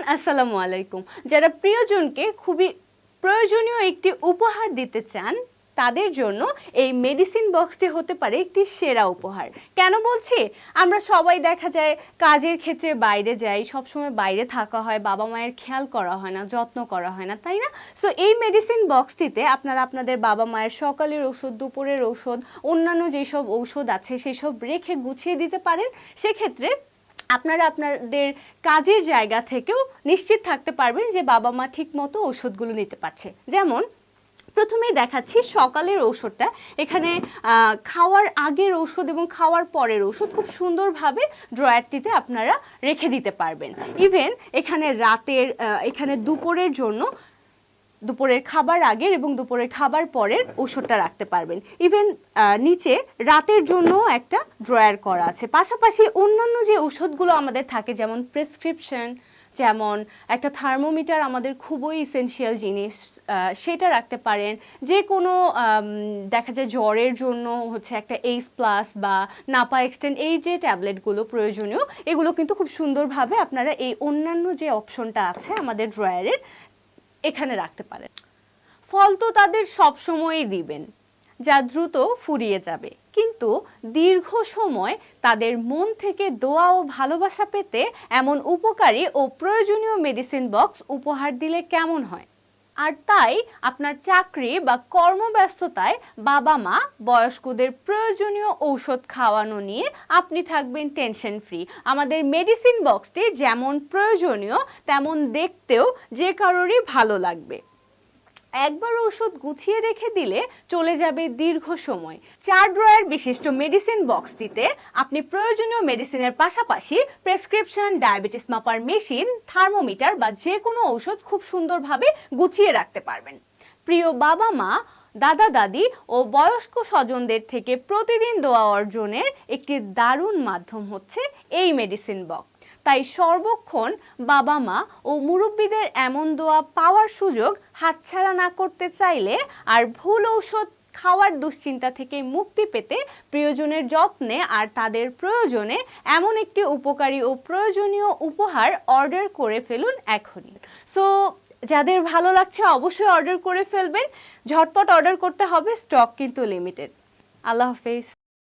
Everyone, আসসালামু আলাইকুম। যারা প্রিয়জনকে খুবই প্রয়োজনীয় একটি উপহার দিতে চান তাদের জন্য এই মেডিসিন বক্সটি হতে পারে একটি সেরা উপহার। কেন বলছি? আমরা সবাই দেখা যায় কাজের ক্ষেত্রে বাইরে যাই, সবসময় বাইরে থাকা হয়, বাবা মায়ের খেয়াল করা হয় না, যত্ন করা হয় না, তাই না? সো এই মেডিসিন বক্সটিতে আপনারা আপনাদের বাবা মায়ের সকালের ওষুধ, দুপুরের ওষুধ, অন্যান্য যেসব ঔষধ আছে সেসব রেখে গুছিয়ে দিতে পারেন। সেক্ষেত্রে আপনারা আপনাদের কাজের জায়গা থেকেও নিশ্চিত থাকতে পারবেন যে বাবা মা ঠিক মতো ওষুধগুলো নিতে পারছে। যেমন প্রথমেই দেখাচ্ছি সকালের ঔষধটা। এখানে খাওয়ার আগের ঔষধ এবং খাওয়ার পরের ওষুধ খুব সুন্দরভাবে ড্রয়ারটিতে আপনারা রেখে দিতে পারবেন। ইভেন এখানে এখানে দুপুরের জন্য দুপুরের খাবার আগের এবং দুপুরের খাবার পরের ওষুধটা রাখতে পারবেন। ইভেন নিচে রাতের জন্য একটা ড্রয়ার করা আছে। পাশাপাশি অন্যান্য যে ওষুধগুলো আমাদের থাকে, যেমন প্রেসক্রিপশন, যেমন একটা থার্মোমিটার আমাদের খুবই ইসেনশিয়াল জিনিস, সেটা রাখতে পারেন। যে কোনো দেখা যায় জ্বরের জন্য হচ্ছে একটা এইচ প্লাস বা নাপা এক্সটেন্ড, এই যে ট্যাবলেটগুলো প্রয়োজনীয়, এগুলো কিন্তু খুব সুন্দরভাবে আপনারা এই অন্যান্য যে অপশনটা আছে আমাদের ড্রয়ারের, এখানে রাখতে পারেন। ফল তো তাদের সব সময়ই দিবেন, যা দ্রুত ফুরিয়ে যাবে, কিন্তু দীর্ঘ সময় তাদের মন থেকে দোয়া ও ভালোবাসা পেতে এমন উপকারী ও প্রয়োজনীয় মেডিসিন বক্স উপহার দিলে কেমন হয়? আর তাই আপনার চাকরি বা কর্মব্যস্ততায় বাবা মা বয়স্কদের প্রয়োজনীয় ঔষধ খাওয়ানো নিয়ে আপনি থাকবেন টেনশন ফ্রি। আমাদের মেডিসিন বক্সটি যেমন প্রয়োজনীয় তেমন দেখতেও যে কারোরই ভালো লাগবে। একবার ওষুধ গুছিয়ে রেখে দিলে চলে যাবে দীর্ঘ সময়। 4 ড্রয়ার বিশিষ্ট মেডিসিন বক্সটিতে আপনি প্রয়োজনীয় মেডিসিনের পাশাপাশি প্রেসক্রিপশন, ডায়াবেটিস মাপার মেশিন, থার্মোমিটার বা যে কোনো ঔষধ খুব সুন্দরভাবে গুছিয়ে রাখতে পারবেন। প্রিয় বাবা মা, দাদা দাদি ও বয়স্ক স্বজনদের থেকে প্রতিদিন দোয়া অর্জনের একটি দারুণ মাধ্যম হচ্ছে এই মেডিসিন বক্স। তাই সর্বক্ষণ বাবা মা ও মুরব্বীদের এমন দোয়া পাওয়ার সুযোগ হাতছাড়া না করতে চাইলে আর ভুল ঔষধ খাওয়ার দুশ্চিন্তা থেকে মুক্তি পেতে প্রিয়জনের যত্নে আর তাদের প্রয়োজনে এমন একটি উপকারী ও প্রয়োজনীয় উপহার অর্ডার করে ফেলুন এখনই। সো যাদের ভালো লাগছে অবশ্যই অর্ডার করে ফেলবেন। ঝটপট অর্ডার করতে হবে, স্টক কিন্তু লিমিটেড। আল্লাহ হাফেজ।